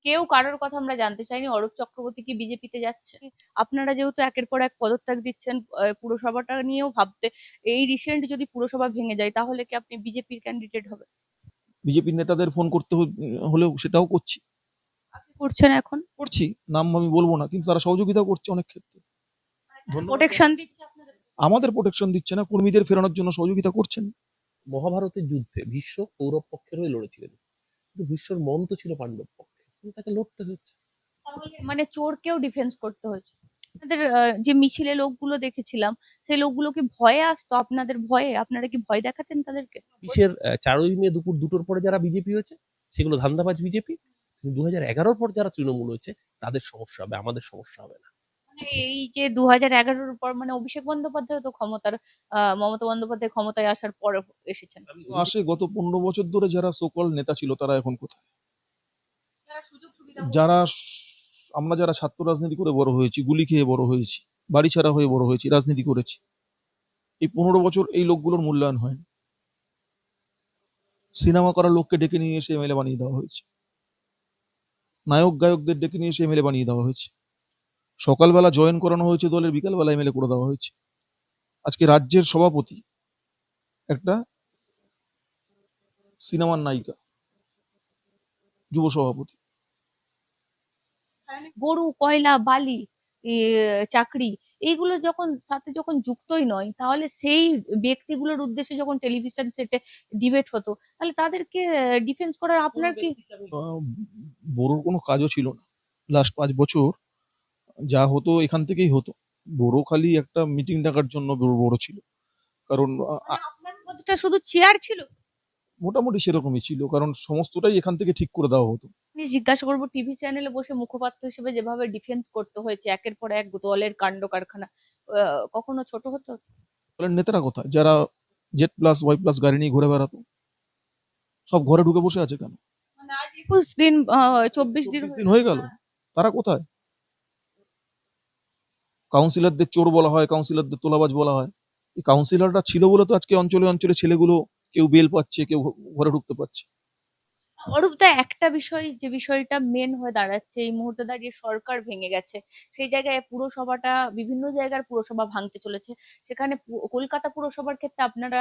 কেউ কারোর কথা আমরা জানতে চাইনি। অরূপ চক্রবর্তী কি বিজেপিতে যাচ্ছে? আপনারা যেহেতু একের পর এক পদত্যাগ দিচ্ছেন, পুরসভাটা নিয়েও ভাবতে, এই রিসেন্ট যদি পুরসভা ভেঙে যায় তাহলে কি আপনি বিজেপির ক্যান্ডিডেট হবে? বিজেপির নেতাদের ফোন করতে হলেও সেটাও করছি। আপনি করছেন এখন? করছি, নাম আমি বলবো না, কিন্তু তারা সহযোগিতাও করছে অনেক ক্ষেত্রে। ধন্যবাদ। প্রোটেকশন দিচ্ছে আপনাদের? আমাদের প্রোটেকশন দিচ্ছে না, কর্মীদের ফেরানোর জন্য সহযোগিতা করছেন। মহাভারতের যুদ্ধে ভীষ্ম কৌরব পক্ষের হয়ে লড়েছিলেন, কিন্তু ভীষ্মর মন তো ছিল পাণ্ডব পক্ষে, কিন্তু তাকে লড়তে হয়েছে। তাহলে মানে চোরকেও ডিফেন্স করতে হয়েছে? আপনাদের যে মিছিলে লোকগুলো দেখেছিলাম, সেই লোকগুলো কি ভয়ে আসতো? আপনাদের ভয়ে, আপনারা কি ভয় দেখাতেন তাদেরকে? কিসের 4ই মে দুপুর 2টোর পরে যারা বিজেপি হয়েছে সেগুলো ধান্দাবাজ বিজেপি, 2011-র পর যারা তৃণমূল হয়েছে তাদের সমস্যা হবে, আমাদের সমস্যা হবে না। মানে এই যে 2011-র পর, মানে অভিষেক বন্দ্যোপাধ্যায় তো ক্ষমতার, মমতা বন্দ্যোপাধ্যায় ক্ষমতায় আসার পরে এসেছেন। আসে গত 15 বছর ধরে যারা সোকল নেতা ছিল তারা এখন কোথায়? যারা সুযোগ সুবিধা যারা আমরা যারা ছাত্র রাজনীতি করে বড় হয়েছি, গুলি খেয়ে বড় হয়েছি, বাড়ি ছাড়া হয়ে বড় হয়েছি, রাজনীতি করেছি, এই 15 বছর এই লোকগুলোর মূল্যায়ন হয়নি। সিনেমা করার লোককে ডেকে নিয়ে এসে এমএলএ বানিয়ে দেওয়া হয়েছে, নায়ক গায়কদের ডেকে নিয়ে এসে এমএলএ বানিয়ে দেওয়া হয়েছে, সকালবেলা জয়েন করানো হয়েছে দলের, বিকালবেলা এমএলএ করে দেওয়া হয়েছে। আজকে রাজ্যের সভাপতি একটা সিনেমার নায়িকা, যুব সভাপতি। গরু, কয়লা, বালি, এ, চাকরি, এইগুলো যখন সাথে যখন যুক্তই নয়, তাহলে সেই ব্যক্তিগুলোর উদ্দেশ্যে যখন টেলিভিশন সেটে ডিবেট হতো, তাহলে তাদেরকে ডিফেন্স করার আপনার কি? আহ, বড়োর কোনো কাজও ছিল না লাস্ট 5 বছর, যা হতো এখান থেকেই হতো। বড়ো খালি একটা মিটিং ডাকার জন্য বড় বড় ছিল, কারণ মানে আপনার পদটা শুধু চেয়ার ছিল? মোটামুটি সেরকমই ছিল, কারণ সমস্তটাই এখান থেকে ঠিক করে দেওয়া হতো। আমি জিজ্ঞাসা করবো, টিভি চ্যানেলে বসে মুখপাত্র হিসেবে যেভাবে ডিফেন্স করতে হয়েছে একের পর এক দলের কাণ্ড কারখানা, কখনো ছোট হতো? দলের নেতারা কোথায়, যারা Z+Y+ গাড়ি নিয়ে ঘুরে বেড়াতো? সব ঘরে ঢুকে বসে আছে কেন? মানে আজ 21 দিন, 24 দিন 24 দিন হয়ে গেল, তারা কোথায়? কাউন্সিলরদের চোর বলা হয়, কাউন্সিলরদের তোলাবাজ বলা হয়। এই কাউন্সিলররা ছিল বলে তো আজকে অঞ্চলে অঞ্চলে ছেলেগুলো কেউ বেল পাচ্ছে, কেউ ঘরে ঢুকতে পারছে। অরূপদা, একটা বিষয়, যে বিষয়টা মেন হয়ে দাঁড়াচ্ছে এই মুহূর্তে দাঁড়িয়ে, সরকার ভেঙে গেছে, সেই জায়গায় পুরসভাটা, বিভিন্ন জায়গার পুরসভা ভাঙতে চলেছে। সেখানে কলকাতা পুরসভার ক্ষেত্রে আপনারা,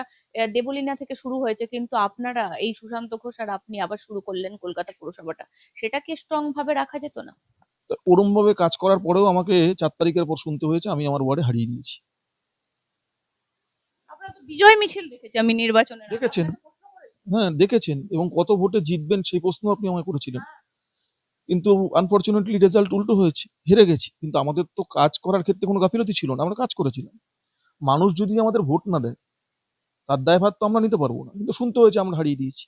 দেবলীনা থেকে শুরু হয়েছে, কিন্তু আপনারা এই সুশান্ত ঘোষ আর আপনি আবার শুরু করলেন কলকাতা পুরসভাটা। সেটাকে স্ট্রং ভাবে রাখা যেত না? তা ওরম ভাবে কাজ করার পরেও আমাকে 4 তারিখের পর শুনতে হয়েছে আমি আমার ওয়ার্ডে হারিয়ে দিয়েছি। আপনারা তো বিজয় মিছিল দেখেছি আমি নির্বাচনের আগে, দেখেছেন? আপনাকে প্রশ্ন করেছি। হ্যাঁ দেখেছেন, এবং কত ভোটে জিতবেন সেই প্রশ্ন আপনি আমায় করেছিলেন, কিন্তু আনফরচুনেটলি রেজাল্ট উল্টো হয়েছে, হেরে গেছি। কিন্তু আমাদের তো কাজ করার ক্ষেত্রে কোনো গাফিলতি ছিল না, আমরা কাজ করেছিলাম। মানুষ যদি আমাদের ভোট না দেয় তার দায়ভার তো আমরা নিতে পারবো না, কিন্তু শুনতে হয়েছে আমরা হারিয়ে দিয়েছি।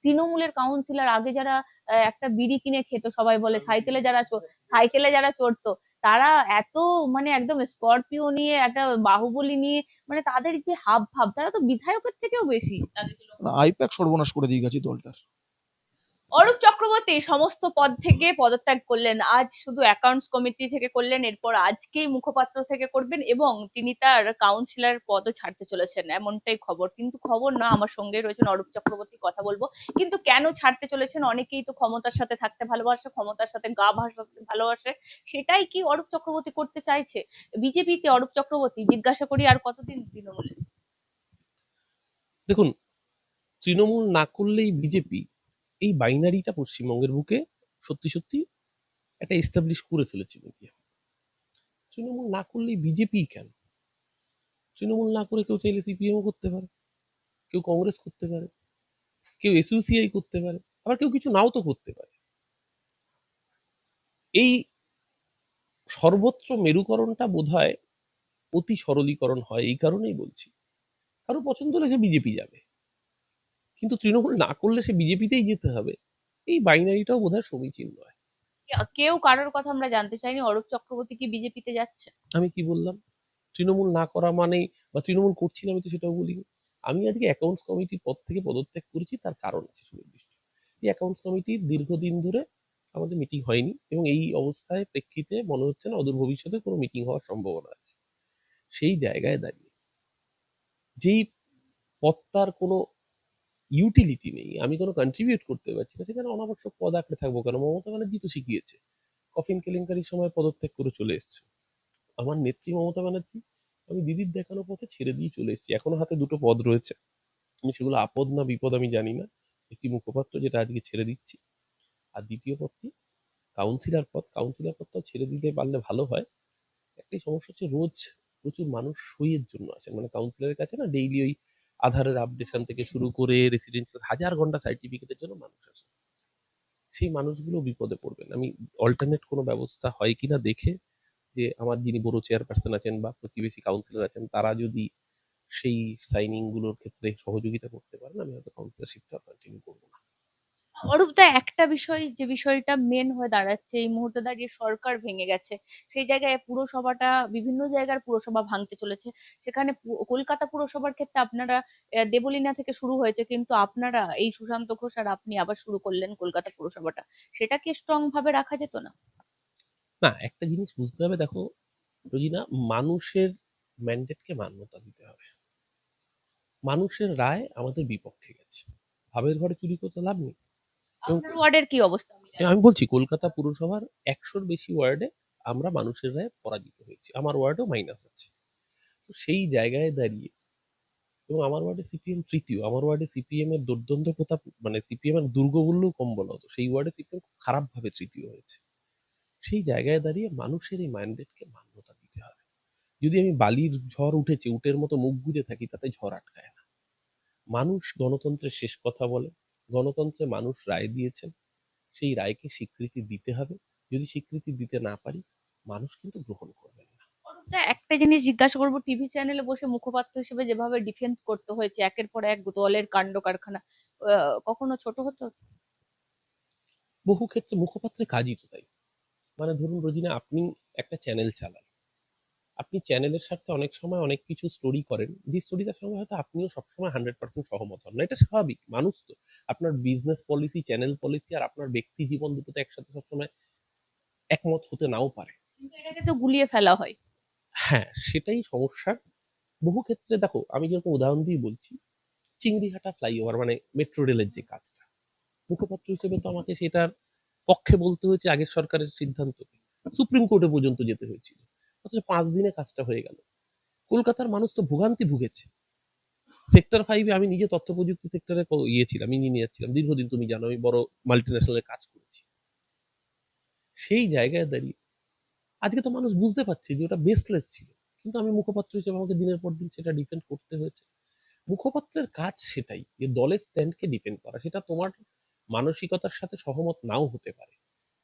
তৃণমূলের কাউন্সিলর আগে যারা একটা বিড়ি কিনে খেত, সবাই বলে সাইকেলে যারা চড়তো, তারা এত, মানে একদম স্করপিও নিয়ে, একটা বাহুবলী নিয়ে, মানে তাদের যে হাব ভাব, তারা তো বিধায়কের থেকেও বেশি তাদের যে লোক। আইপ্যাক সর্বনাশ করে দিয়ে গেছি দলটার। অরূপ চক্রবর্তী সমস্ত পদ থেকে পদত্যাগ করলেন, আজ শুধু অ্যাকাউন্টস কমিটি থেকে করলেন, এরপর আজকেই মুখপাত্র থেকে করবেন, এবং তিনি তার কাউন্সিলর পদও ছাড়তে চলেছেন, এমনটাই খবর। কিন্তু খবর না, আমার সঙ্গে রয়েছেন অরূপ চক্রবর্তী, কথা বলবো। কিন্তু কেন ছাড়তে চলেছেন? অনেকেই তো ক্ষমতার সাথে থাকতে ভালোবাসে, ক্ষমতার সাথে গা ভাসাতে ভালোবাসে, সেটাই কি অরূপ চক্রবর্তী করতে চাইছে বিজেপিতে? অরূপ চক্রবর্তী, জিজ্ঞাসা করি, আর কতদিন তৃণমূলে? দেখুন, তৃণমূল না করলেই বিজেপি, এই বাইনারিটা পশ্চিমবঙ্গের বুকে সত্যি সত্যি একটা এস্টাবলিশ করে ফেলেছে মিডিয়া। তৃণমূল না করলেই বিজেপি কেন? তৃণমূল না করে কেউ চাইলে সিপিএমও করতে পারে, কেউ কংগ্রেস করতে পারে, কেউ এসইউসিআই করতে পারে, আবার কেউ কিছু নাও তো করতে পারে। এই সর্বত্র মেরুকরণটা বোধহয় অতি সরলীকরণ হয়, এই কারণেই বলছি। কারো পছন্দ হলে সে বিজেপি যাবে, কিন্তু তৃণমূল না করলে সে বিজেপিতেই যেতে হবে, এই বাইনারিটাও বোধহয় সমীচীন নয়। কেউ কারোর কথা আমরা জানতে চাইনি, অরূপ চক্রবর্তী কি বিজেপিতে যাচ্ছে? আমি কি বললাম? তৃণমূল না করা মানে, বা তৃণমূল করছি না আমি তো সেটাও বলিনি। আমি আজকে অ্যাকাউন্টস কমিটির পদ থেকে পদত্যাগ করেছি, তার কারণ আছে সুনির্দিষ্ট। এই অ্যাকাউন্টস কমিটির দীর্ঘদিন ধরে আমাদের মিটিং হয়নি, এবং এই অবস্থায় প্রেক্ষিতে মনে হচ্ছে না অদূর ভবিষ্যতে কোনো মিটিং হওয়ার সম্ভাবনা আছে। সেই জায়গায় দাঁড়িয়ে যেই পদটার কোনো ইউটিলিটি নেই, আমি কোনো কন্ট্রিবিউট করতে পারছি না, সেখানে অনাবশ্যক পদ আঁকড়ে থাকবো কেন? মমতা ব্যানার্জি তো শিখিয়েছে, কফিন কেলেঙ্কারির সময় পদত্যাগ করে চলে এসছে। আমার নেত্রী মমতা ব্যানার্জি, আমি দিদির দেখানো পথে ছেড়ে দিয়ে চলে এসেছি, এখনো হাতে দুটো পদ রয়েছে, আমি সেগুলো আপদ না বিপদ আমি জানি না। একটি মুখপাত্র, যেটা আজকে ছেড়ে দিচ্ছি, আর দ্বিতীয় পদটি কাউন্সিলর পদ, কাউন্সিলর পদটাও ছেড়ে দিতে পারলে ভালো হয়। একটাই সমস্যা হচ্ছে, রোজ প্রচুর মানুষ সইয়ের জন্য আসেন, মানে কাউন্সিলরের কাছে না ডেইলি ওই আধারের আপডেশন থেকে শুরু করে রেসিডেন্সিয়াল হাজার ঘন্টা সার্টিফিকেটের জন্য মানুষ আসে, সেই মানুষগুলো বিপদে পড়বেন। আমি অল্টারনেট কোনো ব্যবস্থা হয় কিনা দেখে, যে আমার যিনি বড় চেয়ারপারসন আছেন বা প্রতিবেশী কাউন্সিলর আছেন, তারা যদি সেই সাইনিং গুলোর ক্ষেত্রে সহযোগিতা করতে পারেন, আমি হয়তো কাউন্সিলরশিপটা কন্টিনিউ করবো না। অরূপদা, একটা বিষয়, যে বিষয়টা মেন হয়ে দাঁড়াচ্ছে এই মুহূর্তে দাঁড়িয়ে, সরকার ভেঙে গেছে, সেই জায়গায় পুরসভাটা, বিভিন্ন জায়গার পুরসভা ভাঙতে চলেছে। সেখানে কলকাতা পুরসভার ক্ষেত্রে আপনারা, দেবলীনা থেকে শুরু হয়েছে, কিন্তু আপনারা, এই সুশান্ত ঘোষ আর আপনি আবার শুরু করলেন কলকাতা পুরসভাটা, সেটাকে স্ট্রং ভাবে রাখা যেত না? না, একটা জিনিস বুঝতে হবে, দেখো রোজিনা, মানুষের ম্যান্ডেটকে মান্যতা দিতে হবে। মানুষের রায় আমাদের বিপক্ষে গেছে, ভাবের ঘরে চুরি করতে লাভ নেই। এবং আপনার ওয়ার্ডের কি অবস্থা আমি জানি। আমি বলছি, কলকাতা পুরসভার 100-র বেশি ওয়ার্ডে আমরা মানুষের রায়ে পরাজিত হয়েছি, আমার ওয়ার্ডেও মাইনাস আছে। তো সেই জায়গায় দাঁড়িয়ে, এবং আমার ওয়ার্ডে সিপিএম তৃতীয়, আমার ওয়ার্ডে সিপিএম এর দুর্দন্ত প্রতাপ, মানে সিপিএম এর দুর্গ বললেও কম বলা হতো, সেই ওয়ার্ডে সিপিএম খুব খারাপ ভাবে তৃতীয় হয়েছে। সেই জায়গায় দাঁড়িয়ে মানুষের এই ম্যান্ডেটকে মান্যতা দিতে হবে। যদি আমি বালির ঝড় উঠেছে উটের মতো মুখ গুজে থাকি, তাতে ঝড় আটকায় না। মানুষ গণতন্ত্রের শেষ কথা বলে, গণতন্ত্রে মানুষ রায় দিয়েছেন, সেই রায়কে স্বীকৃতি দিতে হবে। যদি স্বীকৃতি দিতে না পারি, মানুষ কিন্তু গ্রহণ করবেন না। অরূপদা, একটা জিনিস জিজ্ঞাসা করবো, টিভি চ্যানেলে বসে মুখপাত্র হিসেবে যেভাবে ডিফেন্স করতে হয়েছে একের পর এক দলের কাণ্ড কারখানা, কখনো ছোট হতো? বহু ক্ষেত্রে মুখপাত্রের কাজই তো তাই। মানে ধরুন রোজিনা, আপনি একটা চ্যানেল চালান, আপনি চ্যানেলের স্বার্থে অনেক সময় অনেক কিছু স্টোরি করেন, যে স্টোরিটার সঙ্গে হয়তো আপনিও সবসময় 100% সহমত হন না, এটা স্বাভাবিক, মানুষ তো। আপনার বিজনেস পলিসি, চ্যানেল পলিসি আর আপনার ব্যক্তি জীবন দুটো তো একসাথে সবসময় একমত হতে নাও পারে। কিন্তু এটাকে তো গুলিয়ে ফেলা হয়। হ্যাঁ, সেটাই সমস্যার। বহু ক্ষেত্রে দেখো, আমি যেরকম উদাহরণ দিয়ে বলছি, চিংড়িহাটা ফ্লাইওভার মানে মেট্রো রেলের যে কাজটা, মুখপাত্র হিসেবে তো আমাকে সেটার পক্ষে বলতে হয়েছে আগের সরকারের সিদ্ধান্তকে, সুপ্রিম কোর্টে পর্যন্ত যেতে হয়েছিল, অথচ 5 দিনে কাজটা হয়ে গেল। কলকাতার মানুষ তো ভোগান্তি ভুগেছে। সেক্টর 5-এ আমি নিজে তথ্য প্রযুক্তি সেক্টরে ছিলাম, ইঞ্জিনিয়ার ছিলাম দীর্ঘদিন, তুমি জানো আমি বড় মাল্টিন্যাশনালে কাজ করেছি। সেই জায়গায় দাঁড়িয়ে আজকে তো মানুষ বুঝতে পারছে যে ওটা বেসলেস ছিল, কিন্তু আমি মুখপাত্র হিসেবে আমাকে দিনের পর দিন সেটা ডিফেন্ড করতে হয়েছে। মুখপাত্রের কাজ সেটাই, যে দলের স্ট্যান্ডকে ডিফেন্ড করা। সেটা তোমার মানসিকতার সাথে সহমত নাও হতে পারে,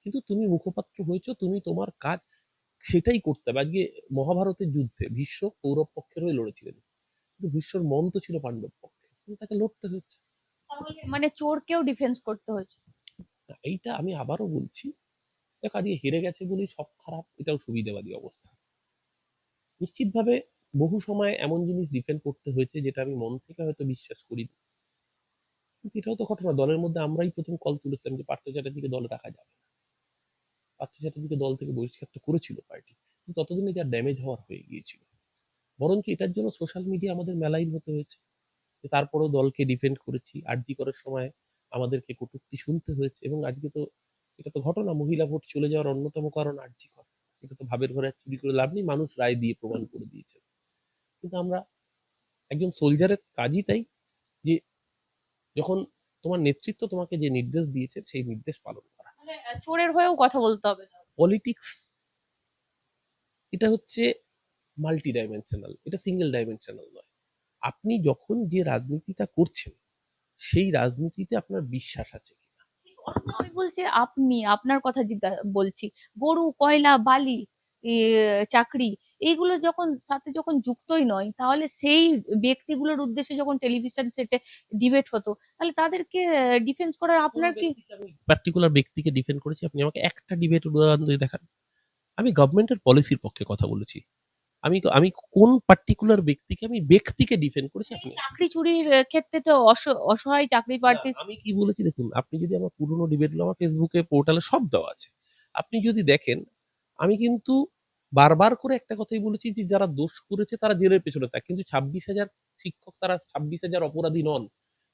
কিন্তু তুমি মুখপাত্র হয়েছো, তুমি তোমার কাজ সেটাই করতে হবে। আজকে মহাভারতের যুদ্ধে ভীষ্ম কৌরব পক্ষের হয়ে লড়েছিলেন, কিন্তু ভীষ্মর মন তো ছিল পাণ্ডব পক্ষে, কিন্তু তাকে লড়তে হয়েছে। তাহলে মানে চোরকেও ডিফেন্স করতে হয়েছে। এইটা আমি আবারও বলছি, দেখো আজকে হেরে গেছে বলেই সব খারাপ, এটাও সুবিধাবাদী অবস্থা। নিশ্চিতভাবে বহু সময় এমন জিনিস ডিফেন্ড করতে হয়েছে যেটা আমি মন থেকে হয়তো বিশ্বাস করি না। কিন্তু এটাও তো ঘটনা, দলের মধ্যে আমরাই প্রথম কল তুলেছিলাম যে পার্থ চ্যাটার্জিকে দলে রাখা যাবে না। পার্থ চ্যাটার্জিকে দল থেকে বহিষ্কার তো করেছিল পার্টি, কিন্তু ততদিনে যা ড্যামেজ হওয়ার হয়ে গিয়েছিল। বরঞ্চ এটার জন্য সোশ্যাল মিডিয়া আমাদের মেলাইন হতে হয়েছে, যে তারপরেও দলকে ডিফেন্ড করেছি, আরজি করার সময় আমাদেরকে কটূক্তি শুনতে হয়েছে। এবং আজকে তো এটা তো ঘটনা, মহিলা ভোট চলে যাওয়ার অন্যতম কারণ আরজি কর। এটা তো ভাবের ঘরে আর চুরি করে লাভ নেই, মানুষ রায় দিয়ে প্রমাণ করে দিয়েছে। কিন্তু আমরা, একজন সোলজারের কাজই তাই, যে যখন তোমার নেতৃত্ব তোমাকে যে নির্দেশ দিয়েছে সেই নির্দেশ পালন করা। মানে চোরের হয়েও কথা বলতে হবে না? পলিটিক্স এটা হচ্ছে মাল্টি ডাইমেনশনাল, এটা সিঙ্গেল ডাইমেনশনাল নয়। আপনি যখন যে রাজনীতিটা করছেন, সেই রাজনীতিতে আপনার বিশ্বাস আছে কিনা। আমি বলছি, আপনি, আপনার কথা বলছি, গরু, কয়লা, বালি, এ, চাকরি, এইগুলো যখন সাথে যখন যুক্তই নয়, তাহলে সেই ব্যক্তিগুলোর উদ্দেশ্যে যখন টেলিভিশন সেটে ডিবেট হতো, তাহলে তাদেরকে ডিফেন্স করার কোন আপনার কি? ব্যক্তিকে আমি পার্টিকুলার ব্যক্তিকে ডিফেন্ড করেছি, আপনি আমাকে একটা ডিবেট উদাহরণ দিয়ে দেখান। আমি গভর্নমেন্টের পলিসির পক্ষে কথা বলেছি। আমি আমি কোন পার্টিকুলার ব্যক্তিকে, আমি ব্যক্তিকে ডিফেন্ড করেছি এই আপনি। চাকরি চুরির ক্ষেত্রে তো অসহায় চাকরি না, প্রার্থী। আমি কি বলেছি দেখুন, আপনি যদি আমার পুরনো ডিবেটগুলো আমার ফেসবুকে পোর্টালে সব দেওয়া আছে, আপনি যদি দেখেন, আমি কিন্তু বারবার করে একটা কথাই বলেছি, যে যারা দোষ করেছে তারা জেলের পেছনে থাক, কিন্তু 26,000 শিক্ষক, তারা 26,000 অপরাধী নন,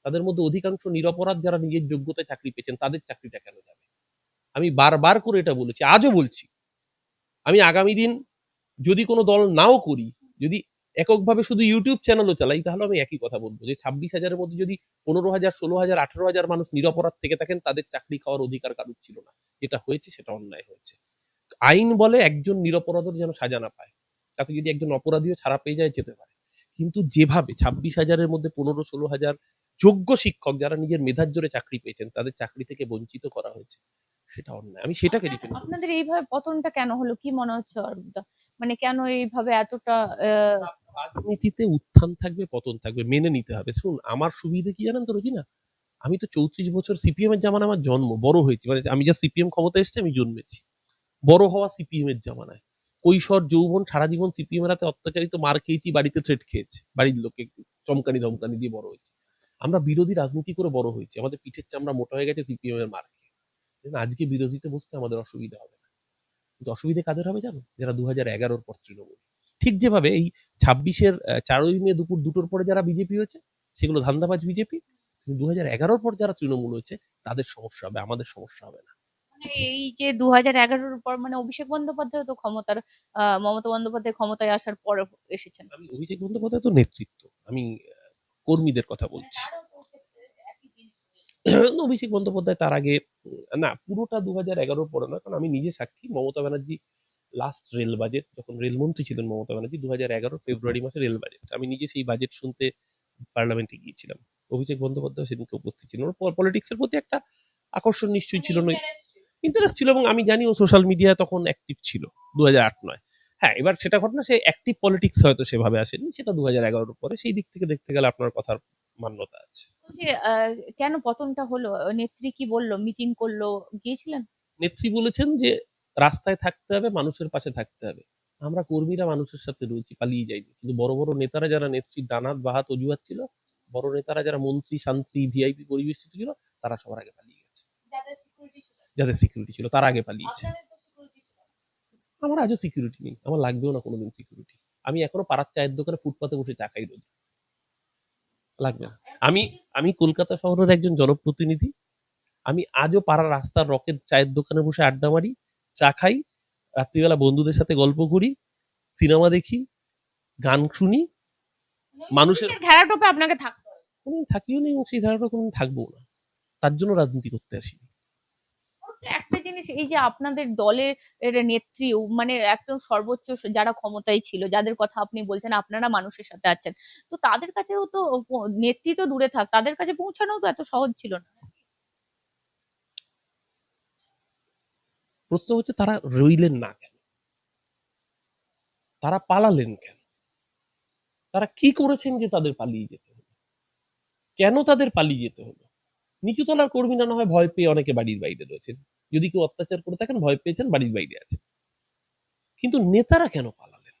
তাদের মধ্যে অধিকাংশ নিরপরাধ যারা নিজের যোগ্যতায় চাকরি পেয়েছেন, তাদের চাকরিটা কেন যাবে? আমি বারবার করে এটা বলেছি, আজও বলছি। আমি আগামী দিন যদি কোনো দল নাও করি, যদি এককভাবে শুধু ইউটিউব চ্যানেলও চালাই, তাহলে আমি একই কথা বলবো যে 26,000-এর মধ্যে যদি 15,000, 16,000, 18,000 মানুষ নিরপরাধ থেকে থাকেন, তাদের চাকরি খাওয়ার অধিকার কারোর ছিল না। যেটা হয়েছে সেটা অন্যায় হয়েছে। আইন বলে একজন নিরপরাধের যেন সাজা না পায়, তাতে যদি একজন অপরাধীও ছাড়া পেয়ে যায় যেতে পারে। কিন্তু যেভাবে 26,000-এর মধ্যে 15-16,000 যোগ্য শিক্ষক যারা নিজের মেধার জোরে চাকরি পেয়েছেন, তাদের চাকরি থেকে বঞ্চিত করা হয়েছে, সেটা অন্যায়। আমি সেটাকে ডিফেন্ড করি। আপনাদের এইভাবে পতনটা কেন হলো কি মনে হচ্ছে অরূপদা? মানে কেন এইভাবে এতটা রাজনীতিতে উত্থান থাকবে, পতন থাকবে, মেনে নিতে হবে। শুনুন, আমার সুবিধে কি জানেন তো রোজিনা? আমি তো 34 বছর সিপিএম এর জামানায় আমার জন্ম, বড় হয়েছি, মানে আমি যা সিপিএম ক্ষমতায় এসেছে আমি জন্মেছি। বড় হওয়া সিপিএম এর জামানায়। কৈশোর যৌবন সারা জীবন সিপিএম এর হাতে অত্যাচারিত, মার খেয়েছি, বাড়িতে থ্রেট খেয়েছি, বাড়ির লোককে চমকানি ধমকানি দিয়ে বড় হয়েছি। আমরা বিরোধী রাজনীতি করে বড় হয়েছি, আমাদের পিঠের চামড়া মোটা হয়ে গেছে সিপিএম এর মার খেয়ে। আজকে বিরোধীতে বসতে আমাদের অসুবিধা হবে না, কিন্তু অসুবিধা কাদের হবে জানো? যারা 2011-র পর তৃণমূল। ঠিক যেভাবে এই 26-এর 4ই মে দুপুর 2টোর পরে যারা বিজেপি হয়েছে, সেগুলো ধান্দাবাজ বিজেপি। 2011-র পর যারা তৃণমূল হয়েছে, তাদের সমস্যা হবে, আমাদের সমস্যা হবে না। মানে এই যে 2011-র পর মানে অভিষেক বন্দ্যোপাধ্যায় তো ক্ষমতার মমতা বন্দ্যোপাধ্যায় ক্ষমতায় আসার পর এসেছেন। আমি অভিষেক বন্দ্যোপাধ্যায় তো নেতৃত্ব, আমি কর্মীদের কথা মানে বলছি। তারও তো ক্ষেত্রে একই জিনিস অভিষেক বন্দ্যোপাধ্যায় তার আগে, না পুরোটা 2011-র পরে না, কারণ আমি নিজে সাক্ষী। Mamata Banerjee last rail budget, যখন রেলমন্ত্রী ছিলেন মমতা ব্যানার্জি, 2011 ফেব্রুয়ারি মাসে রেল বাজেট, আমি নিজে সেই বাজেট শুনতে পার্লামেন্টে গিয়েছিলাম। অভিষেক বন্দ্যোপাধ্যায় সেদিনকে উপস্থিত ছিলেন। ওর পলিটিক্স এর প্রতি একটা আকর্ষণ নিশ্চয়ই ছিল, ইন্টারেস্ট ছিল, এবং আমি জানি ও সোশ্যাল মিডিয়ায় তখন অ্যাক্টিভ ছিল 2008-9। হ্যাঁ, এবার সেটা ঘটনা, সে অ্যাক্টিভ পলিটিক্স হয়তো সেভাবে আসেনি, সেটা 2011-র পরে। সেই দিক থেকে দেখতে গেলে আপনার কথার মান্যতা আছে। যে কেন পতনটা হলো? নেত্রী কি বললো? মিটিং করলো, গিয়েছিলেন? নেত্রী বলেছেন যে রাস্তায় থাকতে হবে, মানুষের পাশে থাকতে হবে। আমরা কর্মীরা মানুষের সাথে রয়েছি, পালিয়ে যাইনি। কিন্তু বড় বড় নেতারা যারা নেত্রীর ডানাত বাহাত অজুহাত ছিল, বড় নেতারা যারা মন্ত্রী শান্তি ভিআইপি পরিবেষ্টিত ছিল, তারা সবার আগে পালিয়ে গেছে। যাদের সিকিউরিটি ছিল তারা আগে পালিয়েছে। আমার আজও সিকিউরিটি নেই, আমার লাগবেও না কোনোদিন সিকিউরিটি। আমি এখনো পাড়ার চায়ের দোকানে ফুটপাতে বসে চা খাই রোজ, লাগবে না। আমি আমি কলকাতা শহরের একজন জনপ্রতিনিধি। আমি আজও পাড়ার রাস্তার রকের চায়ের দোকানে বসে আড্ডা মারি, চা খাই, রাত্রিবেলা বন্ধুদের সাথে গল্প করি, সিনেমা দেখি, গান শুনি। মানুষের ঘেরাটোপে আপনাকে থাকতে হবে। কোনোদিন থাকিও নেই, এবং সেই ধারাটা কোনোদিন থাকবো না। তার জন্য রাজনীতি করতে আসিনি। একটা জিনিস, এই যে আপনাদের দলের নেত্রী মানে একদম সর্বোচ্চ যারা ক্ষমতায় ছিল, যাদের কথা আপনি বলছেন আপনারা মানুষের সাথে আছেন, তো তাদের কাছেও তো নেত্রী তো দূরে থাক, তাদের কাছে পৌঁছানো তো এত সহজ ছিল না। প্রশ্ন হচ্ছে তারা রইলেন না কেন, তারা পালালেন কেন, তারা কি করেছেন যে তাদের পালিয়ে যেতে হলো, কেন তাদের পালিয়ে যেতে হলো? নিচুতলার কর্মীরা না হয় ভয় পেয়ে অনেকে বাড়ির বাইরে রয়েছেন, যদি কেউ অত্যাচার করে থাকেন ভয় পেয়েছেন, বাড়ির বাইরে আছেন। কিন্তু নেতারা কেন পালালেন?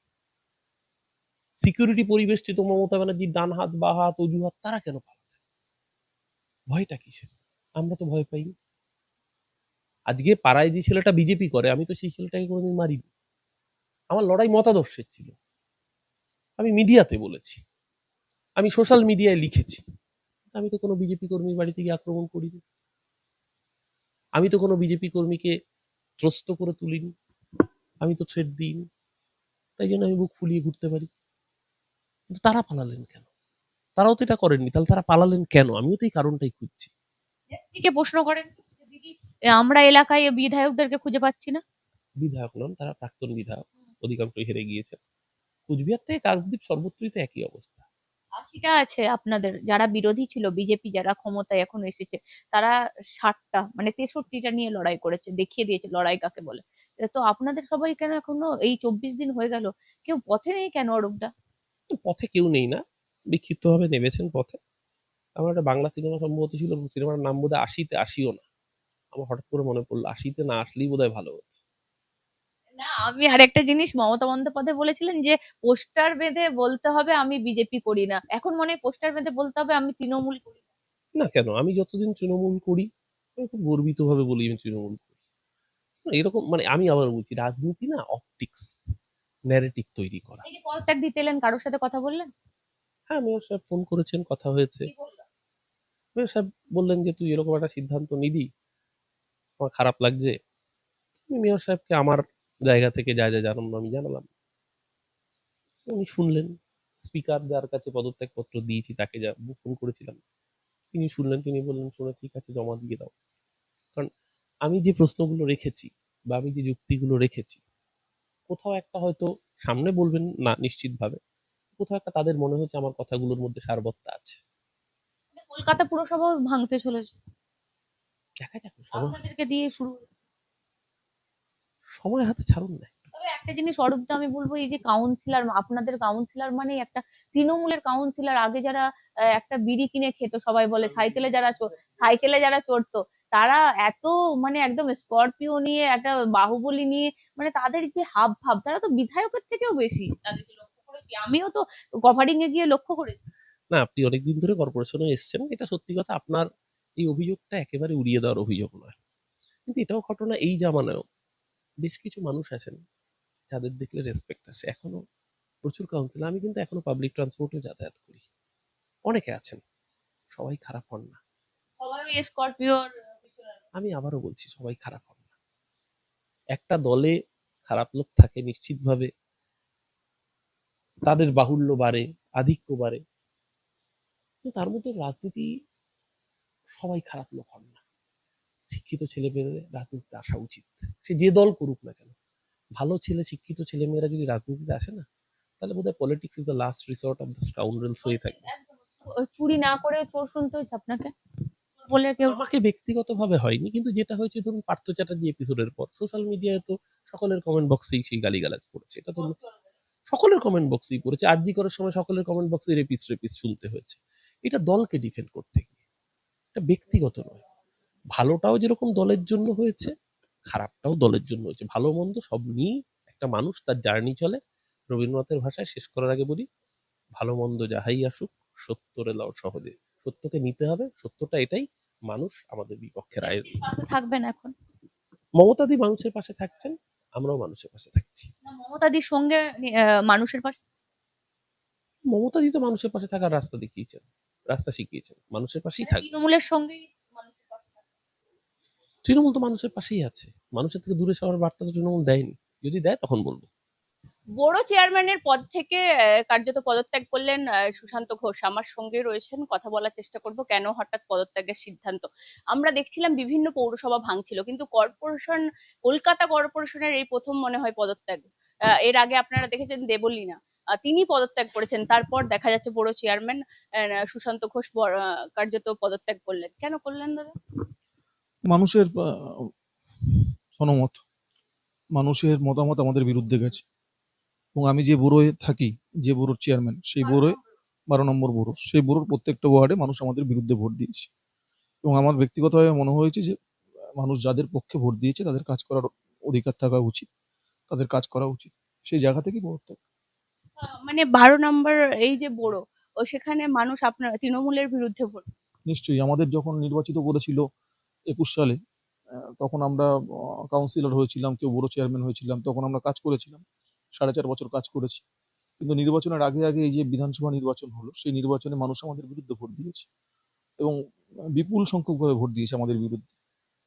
সিকিউরিটি পরিবেষ্টিত মমতা ব্যানার্জির ডান হাত বা হাত অজুহাত, তারা কেন পালালেন? ভয়টা কিসের? আমরা তো ভয় পাইনি। আজকে পাড়ায় যে ছেলেটা বিজেপি করে, আমি তো সেই ছেলেটাকে কোনোদিন মারিনি। আমার লড়াই মতাদর্শের ছিল, আমি মিডিয়াতে বলেছি, আমি সোশ্যাল মিডিয়ায় লিখেছি। আমি তো কোনো বিজেপি কর্মীর বাড়িতে গিয়ে আক্রমণ করিনি, আমি তো কোনো বিজেপি কর্মীকে ত্রস্ত করে তুলিনি, আমি তো থ্রেট দিইনি। তাই জন্য আমি বুক ফুলিয়ে ঘুরতে পারি। কিন্তু তারা পালালেন কেন? তারাও তো এটা করেননি, তাহলে তারা পালালেন কেন? আমিও তো এই কারণটাই খুঁজছি। নেত্রীকে প্রশ্ন করেন যে, দিদি আমরা এলাকায় বিধায়কদেরকে খুঁজে পাচ্ছি না। বিধায়ক নন, তারা প্রাক্তন বিধায়ক, অধিকাংশই হেরে গিয়েছে। কুচবিহার থেকে কাকদ্বীপ সর্বত্রই তো একই অবস্থা। 80টা আছে আপনাদের যারা বিরোধী ছিল, বিজেপি যারা ক্ষমতায় এখন এসেছে, তারা 60টা মানে 63টা নিয়ে লড়াই করেছে, দেখিয়ে দিয়েছে লড়াই কাকে বলে। তো আপনাদের সবাই কেন এখনো এই 24 দিন হয়ে গেল কেউ পথে নেই কেন অরূপদা? পথে কেউ নেই না, বিক্ষিপ্তভাবে নেমেছেন পথে। আমার একটা বাংলা সিনেমা সম্ভবত ছিল, সিনেমার নাম বোধহয় আশিতে আসিও না। আমার হঠাৎ করে মনে পড়লো, আশিতে না আসলেই বোধহয় ভালো হতো। না, আমি আরেকটা জিনিস মমতা বন্দ্যোপাধ্যায় বলেছিলেন যে পোস্টার বেঁধে বলতে হবে আমি বিজেপি করি না, এখন মনে হয় পোস্টার বেঁধে বলতে হবে আমি তৃণমূল করি না। না কেন, আমি যতদিন তৃণমূল করি, আমি খুব গর্বিত ভাবে বলি আমি তৃণমূল করি। এরকম মানে আমি আবার বলছি, রাজনীতি না অপটিক্স, ন্যারেটিভ তৈরি করা। এই যে পদত্যাগ দিতে এলেন, কারোর সাথে কথা বললেন? হ্যাঁ, মেয়র সাহেব ফোন করেছেন, কথা হয়েছে। কি বললো? মেয়র সাহেব বললেন যে, "তুই এরকম একটা সিদ্ধান্ত নিবি, আমার খারাপ লাগছে।" আমি মেয়র সাহেবকে আমার জায়গা থেকে যা, যা জানানো আমি জানালাম। উনি শুনলেন। স্পিকার যার কাছে পদত্যাগপত্র দিয়েছি তাকে ফোন করেছিলাম। তিনি শুনলেন, তিনি বললেন, "শুনে ঠিক আছে জমা দিয়ে দাও।" কারণ আমি যে প্রশ্নগুলো রেখেছি বা আমি যে যুক্তিগুলো রেখেছি, কোথাও একটা হয়তো সামনে বলবেন না নিশ্চিতভাবে। কোথাও একটা তাদের মনে হয়েছে আমার কথাগুলোর মধ্যে সারবত্তা আছে। কলকাতা পুরসভাও ভাঙতে চলেছে, দেখা যাক সময় আপনাদেরকে দিয়ে শুরু। সময় হাতে ছাড়ুন না। তবে একটা জিনিস অরূপদা, আমি বলবো এই যে কাউন্সিলর, আপনাদের কাউন্সিলর মানে একটা তৃণমূলের কাউন্সিলর। আগে যারা একটা বিড়ি কিনে খেত, সবাই বলে সাইকেলে যারা চড়তো, তারা এত মানে একদম স্করপিও নিয়ে, একটা বাহুবলী নিয়ে, মানে তাদের যে হাব ভাব, তারা তো বিধায়কের থেকেও বেশি, তাদেরকে লক্ষ্য করেছি, আমিও তো কভারিং এ গিয়ে লক্ষ্য করেছি। না, আপনি অনেকদিন ধরে কর্পোরেশনে এসছেন, এটা সত্যি কথা। আপনার এই অভিযোগটা একেবারে উড়িয়ে দেওয়ার অভিযোগ নয়। কিন্তু এটাও ঘটনা, এই জামানায়ও বেশ কিছু মানুষ আছেন যাদের দেখলে রেসপেক্ট আসে। এখনো প্রচুর কাউন্সিলর, আমি কিন্তু এখনো পাবলিক ট্রান্সপোর্টে যাতায়াত করি, অনেকে আছেন, সবাই খারাপ হন না। সবাই ওই স্করপিওর পিছনে। আমি আবারও বলছি, সবাই খারাপ হন না। একটা দলে খারাপ লোক থাকে নিশ্চিতভাবে, তাদের বাহুল্য বাড়ে, আধিক্য বাড়ে। কিন্তু তার মধ্যে রাজনীতি, সবাই খারাপ লোক হন না। শিক্ষিত ছেলেমেয়েদের রাজনীতিতে আসা উচিত, সে যে দল করুক না কেন। ভালো ছেলে, শিক্ষিত ছেলেমেয়েরা যদি রাজনীতিতে আসে না, তাহলে বোধহয় politics is the last resort of the scoundrels হয়ে থাকবে। একদম। চুরি না করে চোর শুনতে হয়েছে আপনাকে, বলে কেউ? আমাকে ব্যক্তিগতভাবে হয়নি, কিন্তু যেটা হয়েছে ধরুন পার্থ চ্যাটার্জি এপিসোডের পর সোশ্যাল মিডিয়ায় তো সকলের কমেন্ট বক্সেই সেই গালিগালাজ পড়েছে। এটা তো সকলের কমেন্ট বক্সেই পড়েছে। আরজি করার সময় সকলের কমেন্ট বক্সে রেপিস রেপিস শুনতে হয়েছে। এটা দলকে ডিফেন্ড করতে গিয়ে, এটা ব্যক্তিগত নয়। ভালোটাও যেরকম দলের জন্য হয়েছে, খারাপটাও দলের জন্য হয়েছে। ভালো মন্দ সব নিয়েই একটা মানুষ তার জার্নি চলে। রবীন্দ্রনাথের ভাষায় শেষ করার আগে বলি, ভালো মন্দ যাহাই আসুক, সত্যরে লও সহজে। সত্যকে নিতে হবে, সত্যটা এটাই। মানুষ আমাদের বিপক্ষে রায় দিয়েছে। পাশে থাকবেন এখন? মমতাদি মানুষের পাশে থাকছেন, আমরাও মানুষের পাশে থাকছি। না, মমতাদির সঙ্গে মানুষের পাশে। মমতাদি তো মানুষের পাশে থাকার রাস্তা দেখিয়েছেন, রাস্তা শিখিয়েছেন, মানুষের পাশেই মানে থাকবে। তৃণমূলের সঙ্গেই মানুষের পাশে থাকবে। তৃণমূল তো মানুষের পাশেই আছে, মানুষের থেকে দূরে সরার বার্তা তো তৃণমূল দেয়নি। যদি দেয় তখন বলবো। বড় চেয়ারম্যানের পদ থেকে কার্যত পদত্যাগ করলেন সুশান্ত ঘোষ। আমার সঙ্গে রয়েছেন, কথা বলার চেষ্টা করব কেন হঠাৎ পদত্যাগের সিদ্ধান্ত। আমরা দেখছিলাম বিভিন্ন পৌরসভা ভাঙছিল, কিন্তু কর্পোরেশন, কলকাতা কর্পোরেশনের এই প্রথম মনে হয় পদত্যাগ। এর আগে আপনারা দেখেছেন দেবলীনা, তিনি পদত্যাগ করেছেন, তারপর দেখা যাচ্ছে বড় চেয়ারম্যান সুশান্ত ঘোষ কার্যত পদত্যাগ করলেন। কেন করলেন দাদা? মানুষের জনমত, মানুষের মতামত আমাদের বিরুদ্ধে গেছে। এবং আমি যে ব্যুরোয় থাকি, যে ব্যুরোর চেয়ারম্যান, সেই ব্যুরোয় 12 নম্বর ব্যুরো, সেই ব্যুরোর প্রত্যেকটা ওয়ার্ডে মানুষ আমাদের বিরুদ্ধে ভোট দিয়েছে। এবং আমার ব্যক্তিগতভাবে মনে হয়েছে যে মানুষ যাদের পক্ষে ভোট দিয়েছে তাদের কাজ করার অধিকার থাকা উচিত, তাদের কাজ করা উচিত। সেই জায়গা থেকেই পদত্যাগ। মানে 12 নম্বর, এই যে বড়, ও সেখানে মানুষ আপনার তৃণমূলের বিরুদ্ধে ভোট। নিশ্চয়ই আমাদের যখন নির্বাচিত করেছিল 21 সালে, তখন আমরা কাউন্সিলর হয়েছিলাম, কেউ বড় চেয়ারম্যান হয়েছিলাম, তখন আমরা কাজ করেছিলাম, 4.5 বছর কাজ করেছি। কিন্তু নির্বাচনের আগে আগে এই যে বিধানসভা নির্বাচন হলো, সেই নির্বাচনে মানুষ আমাদের বিরুদ্ধে ভোট দিয়েছে এবং বিপুল সংখ্যকভাবে ভোট দিয়েছে আমাদের বিরুদ্ধে।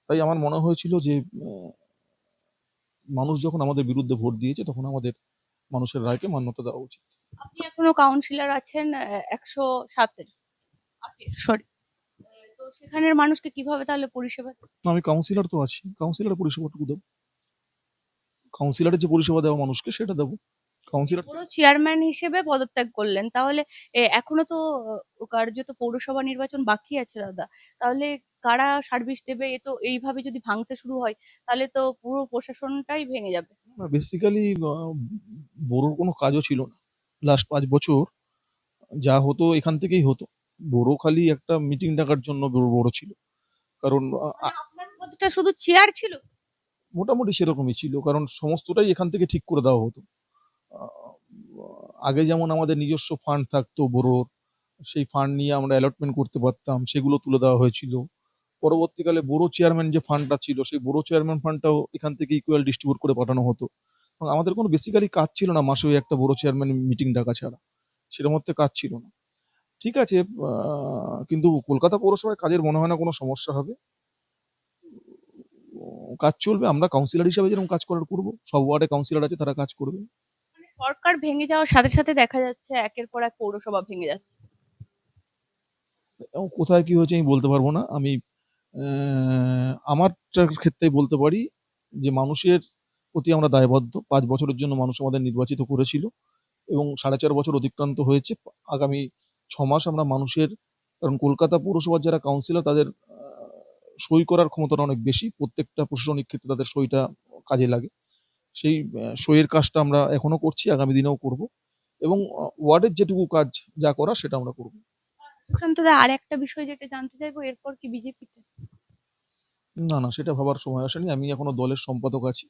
তাই আমার মনে হয়েছিল যে মানুষ যখন আমাদের বিরুদ্ধে ভোট দিয়েছে, তখন আমাদের মানুষের রায়কে মান্যতা দেওয়া উচিত। আপনি এখনো কাউন্সিলর আছেন 107-এ, সরি। তো সেখানের মানুষকে কিভাবে তাহলে পরিষেবা দেবেন? আমি কাউন্সিলর তো আছি, কাউন্সিলরের পরিষেবাটুকু দেবো, কাউন্সিলরের যে পরিষেবা দেওয়া মানুষকে সেটা দেবো। কাউন্সিলর পুরো চেয়ারম্যান হিসেবে পদত্যাগ করলেন, তাহলে এখনো তো কার্যত পৌরসভা নির্বাচন বাকি আছে দাদা। তাহলে কারা সার্ভিস দেবে? এ তো এইভাবে যদি ভাঙতে শুরু হয়, তাহলে তো পুরো প্রশাসনটাই ভেঙে যাবে। বেসিক্যালি বড়োর কোনো কাজও ছিল না। লাস্ট 5 বছর যা হতো এখান থেকেই হতো। বড়ো খালি একটা মিটিং ডাকার জন্য বড় ছিল, কারণ মানে আপনার পদটা শুধু চেয়ার ছিল? মোটামুটি সেরকমই ছিল, কারণ সমস্তটাই এখান থেকে ঠিক করে দেওয়া হতো। আহ, আগে যেমন আমাদের নিজস্ব ফান্ড থাকতো বড়োর, সেই ফান্ড নিয়ে আমরা অ্যালটমেন্ট করতে পারতাম, সেগুলো তুলে দেওয়া হয়েছিল। পরবর্তীকালে বড়ো চেয়ারম্যান যে ফান্ডটা ছিল, সেই বড়ো চেয়ারম্যান ফান্ডটাও এখান থেকে ইকুয়াল ডিস্ট্রিবিউট করে পাঠানো হতো। এবং আমাদের কোনো বেসিক্যালি কাজ ছিল না মাসে ওই একটা বড়ো চেয়ারম্যান মিটিং ডাকা ছাড়া, সেরকম মধ্যে কাজ ছিল না। ঠিক আছে, কিন্তু কলকাতা পৌরসভায় কাজের মনে হয় না কোনো সমস্যা হবে। কাজ চলবে, আমরা কাউন্সিলর হিসেবে যেরকম কাজ করার করবো, সব ওয়ার্ডে কাউন্সিলর আছে, তারা কাজ করবে। মানে সরকার ভেঙে যাওয়ার সাথে সাথে দেখা যাচ্ছে একের পর এক পৌরসভা ভেঙে যাচ্ছে। এবং কোথায় কি হয়েছে আমি বলতে পারবো না। আমি আমার ক্ষেত্রে বলতে পারি যে মানুষের প্রতি আমরা দায়বদ্ধ। 5 বছরের জন্য মানুষ আমাদের নির্বাচিত করেছিল এবং 4.5 বছর অতিক্রান্ত হয়েছে। আগামী 6 মাস আমরা মানুষের, কারণ কলকাতা পৌরসভার যারা কাউন্সিলর তাদের সই করার ক্ষমতাটা অনেক বেশি, প্রত্যেকটা প্রশাসনিক ক্ষেত্রে তাদের সইটা কাজে লাগে। সেই সইয়ের কাজটা আমরা এখনো করছি, আগামী দিনেও করব এবং ওয়ার্ডের যেটুকু কাজ যা করা সেটা আমরা করব। সুশান্ত দা, আর একটা বিষয় যেটা জানতে চাইবো, এরপর কি বিজেপিতে? না না, সেটা ভাবার সময় আসেনি। আমি এখনো দলের সম্পাদক আছি,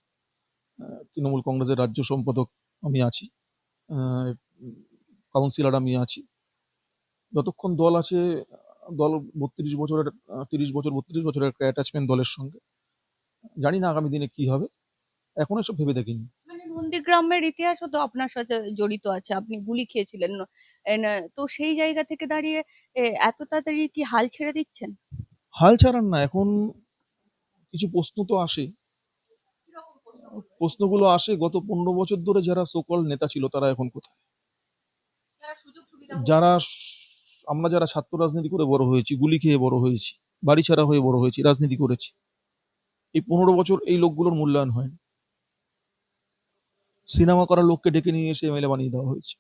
তৃণমূল কংগ্রেসের রাজ্য সম্পাদক আমি আছি, কাউন্সিলর আমি আছি। যতক্ষণ দল আছে, দল 32 বছরের 30 বছর 32 বছরের একটা অ্যাটাচমেন্ট দলের সঙ্গে। জানি না আগামী দিনে কি হবে, এখনো এসব ভেবে দেখিনি। মানে নন্দীগ্রামের ইতিহাসও তো আপনার সাথে জড়িত আছে, আপনি গুলি খেয়েছিলেন। তো সেই জায়গা থেকে দাঁড়িয়ে এত তাড়াতাড়ি কি হাল ছেড়ে দিচ্ছেন? হাল ছাড়ান না, এখন কিছু প্রশ্ন তো আসে। প্রশ্নগুলো আসে, গত 15 বছর ধরে যারা সোকল নেতা ছিল তারা এখন কোথায়? যারা আমরা যারা ছাত্র রাজনীতি করে বড় হয়েছি, গুলি খেয়ে বড় হয়েছি, বাড়ি ছাড়া হয়ে বড় হয়েছি, রাজনীতি করেছি, এই 15 বছর এই লোকগুলোর মূল্যায়ন হয়নি। সিনেমা করার লোককে ডেকে নিয়ে এসে এমএলএ বানিয়ে দেওয়া হয়েছে,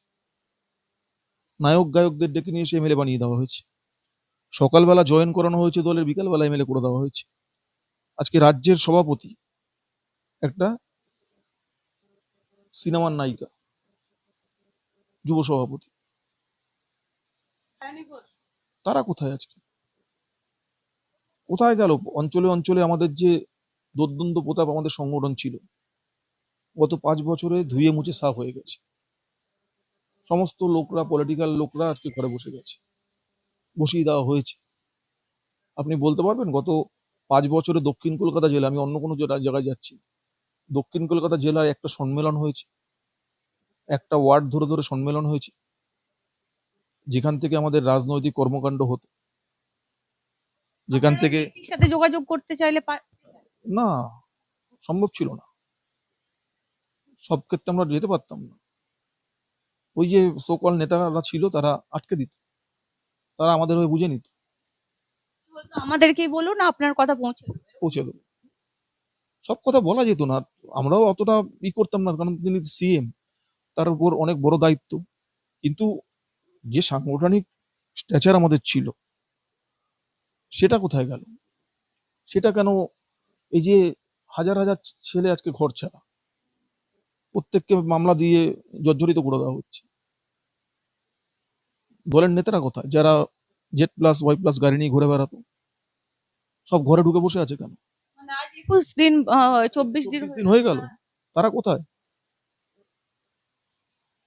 নায়ক গায়কদের ডেকে নিয়ে এসে এমএলএ বানিয়ে দেওয়া হয়েছে, সকালবেলা জয়েন করানো হয়েছে দলের, বিকালবেলা এমএলএ করে দেওয়া হয়েছে। আজকে রাজ্যের সভাপতি একটা সিনেমার নায়িকা, যুব সভাপতি, তারা কোথায় আজকে? কোথায় গেল? অঞ্চলে অঞ্চলে আমাদের যে দুর্দন্ত প্রতাপ আমাদের সংগঠন ছিল, গত 5 বছরে ধুয়ে মুছে সাফ হয়ে গেছে। সমস্ত লোকরা, পলিটিক্যাল লোকরা আজকে ঘরে বসে গেছে, বসিয়ে দেওয়া হয়েছে। আপনি বলতে পারবেন গত 5 বছরে দক্ষিণ কলকাতা জেলা, আমি অন্য কোনো জায়গায় যাচ্ছি, দক্ষিণ কলকাতা জেলায় একটা সম্মেলন হয়েছে, একটা ওয়ার্ড ধরে ধরে সম্মেলন হয়েছে, যেখান থেকে আমাদের রাজনৈতিক কর্মকাণ্ড হতো, যেখান থেকে আপনারা সাথে যোগাযোগ করতে চাইলে না, সম্ভব ছিল না, সব ক্ষেত্রে আমরা যেতে পারতাম না। ওই যে সোকল নেতারা ছিল তারা আটকে দিত, তারা আমাদের হয়ে বুঝে নিত, আমাদেরকেই বলুন, আপনার কথা পৌঁছে দেবে। পৌঁছে দেবে। সব কথা বলা যেত না, আমরাও অতটা করতাম না, কারণ তিনি সিএম, তার উপর অনেক বড় দায়িত্ব। কিন্তু যে সাংগঠনিক স্ট্যাচার আমাদের ছিল সেটা কোথায় গেল? সেটা কেন? এই যে হাজার হাজার ছেলে আজকে ঘর ছাড়া, প্রত্যেককে মামলা দিয়ে জর্জরিত করে দেওয়া হচ্ছে। দলের নেতারা কোথায়, যারা Z+Y+ গাড়ি নিয়ে ঘুরে বেড়াতো? সব ঘরে ঢুকে বসে আছে কেন? মানে আজ 21 দিন, 24 দিন 24 দিন হয়ে গেল, তারা কোথায়?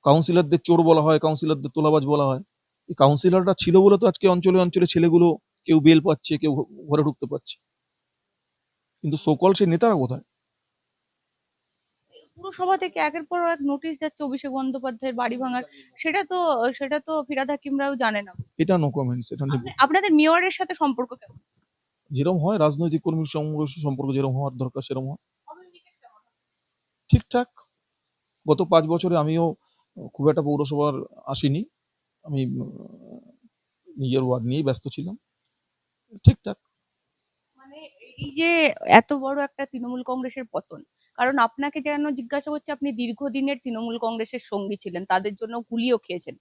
কাউন্সিলরদের চোর বলা হয়, কাউন্সিলরদের তোলাবাজ বলা হয়। এই কাউন্সিলররা ছিল বলে তো আজকে অঞ্চলে অঞ্চলে ছেলেগুলো কেউ বেল পাচ্ছে, কেউ ঘরে ঢুকতে পারছে। কিন্তু সোকল সেই নেতারা কোথায়? পুরসভা থেকে একের পর এক নোটিশ যাচ্ছে অভিষেক বন্দ্যোপাধ্যায়ের বাড়ি ভাঙার। সেটা তো ফিরহাদ হাকিমরাও জানে না। এটা নো কমেন্টস, এটা নেব। আপনাদের মেয়রের সাথে সম্পর্ক কেমন? যেরকম হয় রাজনৈতিক কর্মীর সঙ্গে সম্পর্ক যেরকম হওয়ার দরকার সেরকম হয়, ঠিকঠাক। গত 5 বছরে আমিও খুব একটা পৌরসভার আসিনি, আমি নিজের ওয়ার্ড নিয়েই ব্যস্ত ছিলাম, ঠিকঠাক। মানে এই যে এত বড় একটা তৃণমূল কংগ্রেসের পতন, কারণ আপনাকে যেন জিজ্ঞাসা করছে, আপনি দীর্ঘদিনের তৃণমূল কংগ্রেসের সঙ্গী ছিলেন, তাদের জন্য গুলিও খেয়েছেন।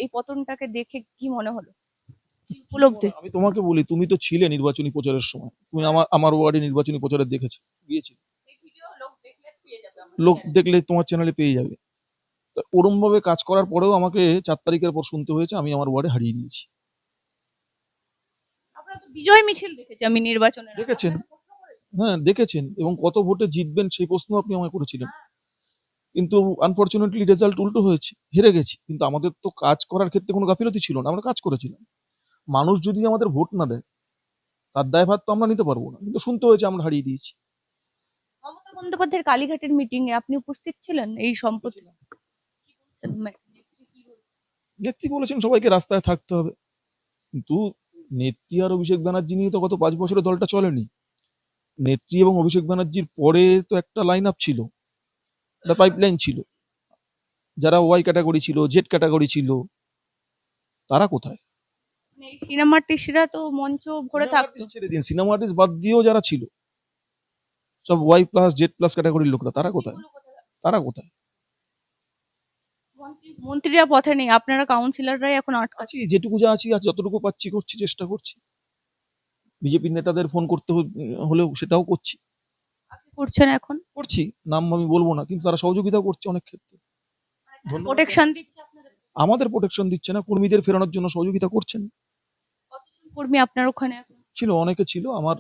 এই পতনটাকে দেখে কি মনে হলো, কি উপলব্ধি? আমি তোমাকে বলি, তুমি তো ছিলে নির্বাচনী প্রচারের সময়, তুমি আমার ওয়ার্ডে নির্বাচনী প্রচারে দেখেছো, গিয়েছি, লোক দেখলে তোমার চ্যানেলে পেয়ে যাবে। ওরম ভাবে কাজ করার পরেও আমাকে 4 তারিখের পর শুনতে হয়েছে আমি আমার ওয়ার্ডে হারিয়ে দিয়েছি। আপনারা তো বিজয় মিছিল দেখেছি আমি নির্বাচনের আগে। দেখেছেন? আপনারা প্রশ্ন করেছেন? হ্যাঁ দেখেছেন, এবং কত ভোটে জিতবেন সেই প্রশ্ন আপনি আমায় করেছিলেন, কিন্তু আনফরচুনেটলি রেজাল্ট উল্টো হয়েছে, হেরে গেছি। কিন্তু আমাদের তো কাজ করার ক্ষেত্রে কোনো গাফিলতি ছিল না, আমরা কাজ করেছিলাম। মানুষ যদি আমাদের ভোট না দেয় তার দায়ভার তো আমরা নিতে পারবো না, কিন্তু শুনতে হয়েছে আমরা হারিয়ে দিয়েছি। মমতা বন্দ্যোপাধ্যায়ের কালীঘাটের মিটিং এ আপনি উপস্থিত ছিলেন এই সম্প্রতি? নেত্রী বলেছেন সবাইকে রাস্তায় থাকতে হবে, কিন্তু নেত্রী আর অভিষেক ব্যানার্জি নিয়ে তো গত 5 বছরে দলটা চলেনি। নেত্রী এবং অভিষেক ব্যানার্জির পরে তো একটা লাইন আপ ছিল, একটা পাইপলাইন ছিল। যারা ওয়াই ক্যাটাগরি ছিল, জেড ক্যাটাগরি ছিল, তারা কোথায়? সিনেমা আর্টিস্টরা তো মঞ্চ ভরে সিনেমা থাকতো। আর্টিস্ট ছেড়ে দিন, সিনেমা আর্টিস্ট বাদ দিয়েও যারা ছিল, সব ওয়াই প্লাস জেড প্লাস ক্যাটাগরির লোকরা, তারা কোথায়? তারা কোথায়? মন্ত্রীরা পথে নেই, আপনারা কাউন্সিলররাই এখন আটকাচ্ছে। আছি, যেটুকু যা আছি, আর যতটুকু পাচ্ছি করছি, চেষ্টা করছি। বিজেপির নেতাদের ফোন করতে হলেও সেটাও করছি। করছেন এখন, করছি, নাম আমি বলবো না, কিন্তু তারা সহযোগিতা করছে অনেক ক্ষেত্রে। ধন্যবাদ। প্রোটেকশন দিচ্ছে আপনাদের। আমাদের প্রোটেকশন দিচ্ছে না, কর্মীদের ফেরানোর জন্য সহযোগিতা করছেন। কতজন কর্মী আপনার ওখানে এখন? ছিল, অনেকে ছিল, আমার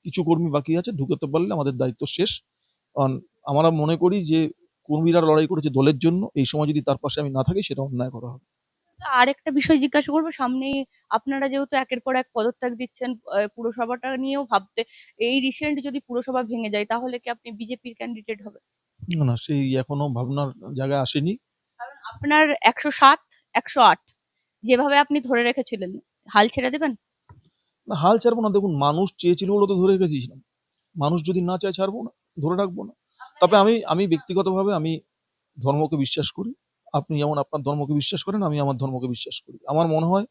কিছু কর্মী বাকি আছে, ঢুকাতে পারলে আমাদের দায়িত্ব শেষ। কারণ আমরা মনে করি যে কর্মীরা লড়াই করেছে দলের জন্য, এই সময় যদি তার পাশে আমি না থাকি সেটা অন্যায় করা হবে। আরেকটা বিষয় জিজ্ঞাসা করবো, সামনেই আপনারা যেহেতু একের পর এক পদত্যাগ দিচ্ছেন, পুরসভাটা নিয়েও ভাবতে, এই রিসেন্ট যদি পুরসভা ভেঙে যায় তাহলে কি আপনি বিজেপির ক্যান্ডিডেট হবে? না না, সেই এখনো ভাবনার জায়গায় আসেনি। কারণ আপনার 107, 108 যেভাবে আপনি ধরে রেখেছিলেন, হাল ছেড়ে দেবেন? না, হাল ছাড়বো না। দেখুন, মানুষ চেয়েছিল বলে তো ধরে রেখেছিলাম। মানুষ যদি না চায় ছাড়বো না, ধরে রাখবো না। তবে আমি ব্যক্তিগতভাবে আমি ধর্মকে বিশ্বাস করি। আপনি যেমন আপনার ধর্মকে বিশ্বাস করেন, আমি আমার ধর্মকে বিশ্বাস করি। আমার মনে হয়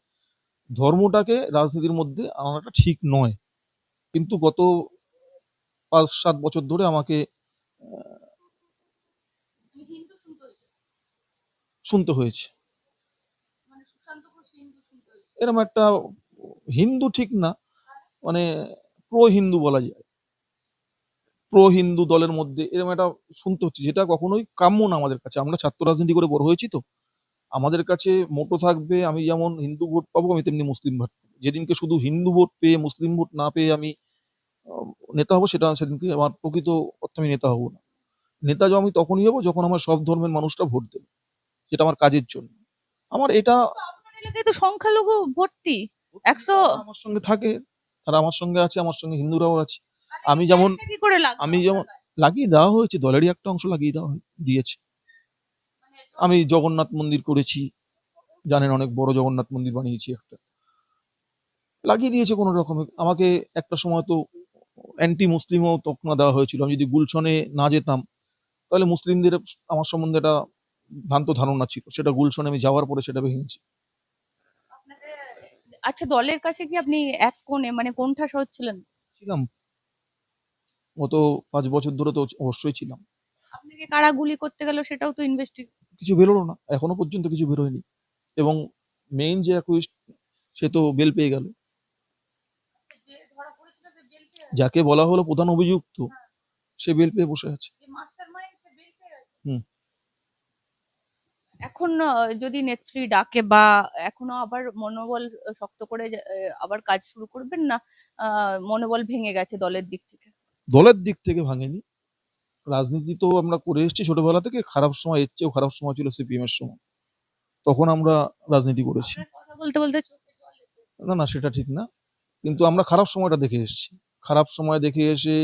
ধর্মটাকে রাজনীতির মধ্যে আনাটা ঠিক নয়। কিন্তু গত 5-7 বছর ধরে আমাকে শুনতে হয়েছে এরকম একটা, হিন্দু ঠিক না, মানে প্রো হিন্দু বলা যায়, প্রো হিন্দু দলের মধ্যে এরকম একটা শুনতে হচ্ছে, যেটা কখনোই কাম্য না আমাদের কাছে। আমরা ছাত্র রাজনীতি করে বড় হয়েছি, তো আমাদের কাছে মোটো থাকবে আমি যেমন হিন্দু ভোট পাবো, আমি তেমনি মুসলিম ভোট পাবো। যেদিনকে শুধু হিন্দু ভোট পেয়ে মুসলিম ভোট না পেয়ে আমি নেতা হবো, সেদিনকে আমার প্রকৃত অর্থে আমি নেতা হবো না। নেতা আমি তখনই হবো যখন আমার সব ধর্মের মানুষরা ভোট দেবে, যেটা আমার কাজের জন্য। আমার এটা, আপনার এলাকায় তো সংখ্যালঘু ভর্তি, 100। তারা আমার সঙ্গে থাকে, তারা আমার সঙ্গে আছে, আমার সঙ্গে হিন্দুরাও আছে। আমি যেমন কি করে লাগলো আমি যেমন আপনার গায়ে? লাগিয়ে দেওয়া হয়েছে, দলেরই একটা অংশ লাগিয়ে দেওয়া দিয়েছে। আমি জগন্নাথ মন্দির করেছি, জানেন, অনেক বড় জগন্নাথ মন্দির বানিয়েছি একটা, লাগিয়ে দিয়েছে কোনো রকমে। আমাকে একটা সময় তো অ্যান্টি মুসলিমও তকমা দেওয়া হয়েছিল। আমি যদি গুলশনে না যেতাম তাহলে মুসলিমদের আমার সম্বন্ধে একটা ভ্রান্ত ধারণা ছিল, সেটা গুলশনে আমি যাওয়ার পরে সেটা ভেঙেছি। আপনাদের, আচ্ছা, দলের কাছে কি আপনি এক কোণে, মানে কোণঠাসা হচ্ছিলেন? ছিলাম, গত 5 বছর ধরে তো অবশ্যই ছিলাম। আপনাকে কারা গুলি করতে গেল সেটাও তো ইনভেস্টিগেশন। কিছু বেরোলো না, এখনো পর্যন্ত কিছু বেরোয়নি। এবং মেইন যে অ্যাকুইস্ট, সে তো বেল পেয়ে গেল। যে ধরা পড়েছিল সে বেল পেয়ে গেছে? যাকে বলা হলো প্রধান অভিযুক্ত, সে বেল পেয়ে বসে আছে। যে মাস্টারমাইন্ড সে বেল পেয়ে গেছে? হুম। এখন যদি নেত্রী ডাকে, বা এখনো আবার মনোবল শক্ত করে আবার কাজ শুরু করবেন, না মনোবল ভেঙে গেছে দলের দিক থেকে? দলের দিক থেকে ভাঙেনি। রাজনীতি তো আমরা করে এসেছি ছোটবেলা থেকে। খারাপ সময়, এর চেয়েও খারাপ সময় ছিল সিপিএম এর সময়, তখন আমরা রাজনীতি করেছি। আপনার কথা বলতে বলতে চোখে জল এসে না না, সেটা ঠিক না, কিন্তু আমরা খারাপ সময়টা দেখে এসেছি। খারাপ সময় দেখে এসে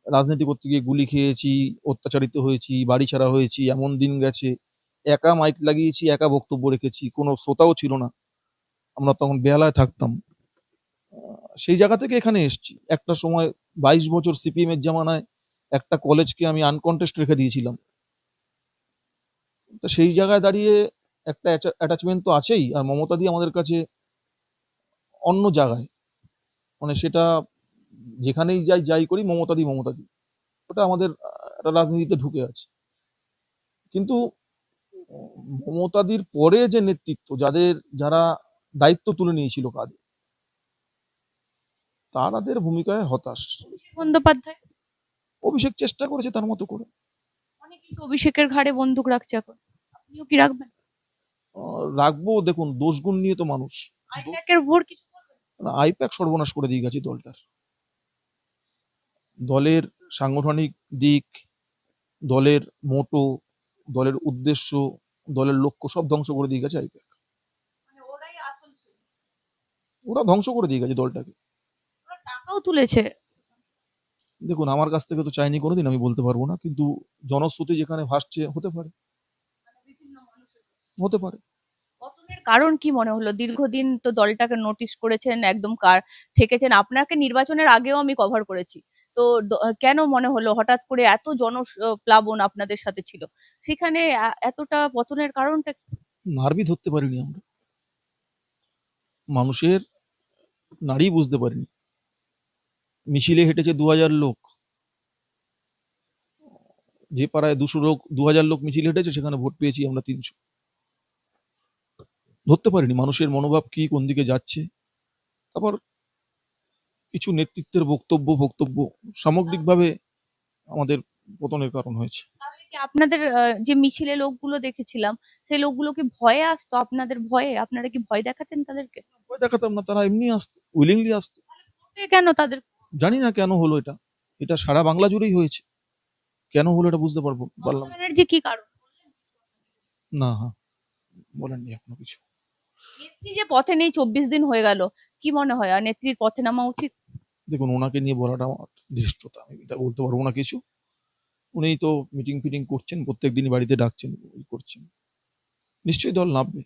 রাজনীতি করতে গিয়ে গুলি খেয়েছি, অত্যাচারিত হয়েছি, বাড়ি ছাড়া হয়েছি, এমন দিন গেছে একা মাইক লাগিয়েছি, একা বক্তব্য রেখেছি, কোনো শ্রোতাও ছিল না, আমরা তখন বেহালায় থাকতাম। সেই জায়গা থেকে এখানে এসেছি। একটা সময় 22 বছর সিপিএম এর জামানায় একটা কলেজকে আমি আনকন্টেস্ট রেখে দিয়েছিলাম। তো সেই জায়গায় দাঁড়িয়ে একটা অ্যাটাচমেন্ট তো আছেই। আর মমতা দি আমাদের কাছে অন্য জায়গায়, মানে সেটা যেখানেই যাই যাই করি মমতা দি মমতা দি, ওটা আমাদের একটা রাজনীতিতে ঢুকে আছে। কিন্তু মমতাদির পরে যে নেতৃত্ব, যারা দায়িত্ব তুলে নিয়েছিল কাঁধে, তাদের ভূমিকায় হতাশ। অভিষেক বন্দ্যোপাধ্যায়, অভিষেক চেষ্টা করেছে তার মতো করে। অনেকেই তো অভিষেকের ঘাড়ে বন্দুক রাখছে এখন, আপনিও কি রাখবেন? রাখবো, দেখুন দোষগুণ নিয়ে তো মানুষ। আইপ্যাকের উপর কিছু বলবেন? আইপ্যাক সর্বনাশ করে দিয়ে গেছে দলটার, দলের সাংগঠনিক দিক, দলের মোটো, দলের উদ্দেশ্য, দলের লক্ষ্য সব ধ্বংস করে দিয়ে গেছে আইপ্যাক। মানে ওরাই আসল ছিল? ওরা ধ্বংস করে দিয়ে গেছে দলটাকে। ওরা টাকাও তুলেছে। দেখুন, আমার কাছ থেকে তো চাইনি কোনোদিন, আমি বলতে পারবো না, কিন্তু জনশ্রুতি যেখানে ভাসছে হতে পারে, মানে বিভিন্ন মানুষের কাছে। হতে পারে। পতনের কারণ কি মনে হলো? দীর্ঘদিন তো দলটাকে নোটিস করেছেন, একদম থেকেছেন। আপনাকে নির্বাচনের আগেও আমি কভার করেছি। তো কেন মনে হলো হঠাৎ করে এত প্লাবন আপনাদের সাথে ছিল? সেখানে এতটা পতনের কারণটা কি? নার্ভই ধরতে পারিনি আমরা, মানুষের নাড়ি বুঝতে পারিনি। মিছিলে হেঁটেছে 2000 লোক, যে পাড়ায় 200 লোক 2000 লোক মিছিল হেঁটেছে সেখানে ভোট পেয়েছি আমরা 300। ধরতে পারিনি মানুষের মনোভাব কি, কোন দিকে যাচ্ছে। তারপর কিছু নেতৃত্বের বক্তব্য সামগ্রিকভাবে আমাদের পতনের কারণ হয়েছে। তাহলে কি আপনাদের যে মিছিলে লোকগুলো দেখেছিলাম, সেই লোকগুলো কি ভয়ে আসতো? আপনাদের ভয়ে? আপনারা কি ভয় দেখাতেন তাদেরকে? ভয় দেখাতাম না, তারা এমনি আসতো, উইলিংলি আসতো। ভয়ে কেন তাদের? জানি না কেন হলো এটা, এটা সারা বাংলা জুড়েই হয়েছে। কেন হলো এটা বুঝতে মমতা পারলাম না। ব্যানার্জি কি কারণ? না, হ্যাঁ, বলেননি এখনো কিছু। নেত্রী যে পথে নেই 24 দিন হয়ে গেল, কি মনে হয় আর নেত্রীর পথে নামা উচিত? দেখুন, ওনাকে নিয়ে বলাটা আমার ধৃষ্টতা, আমি এটা বলতে পারবো না কিছু। উনিই তো মিটিং ফিটিং করছেন, প্রত্যেক দিনই বাড়িতে ডাকছেন, করছেন, নিশ্চয়ই দল নামবে।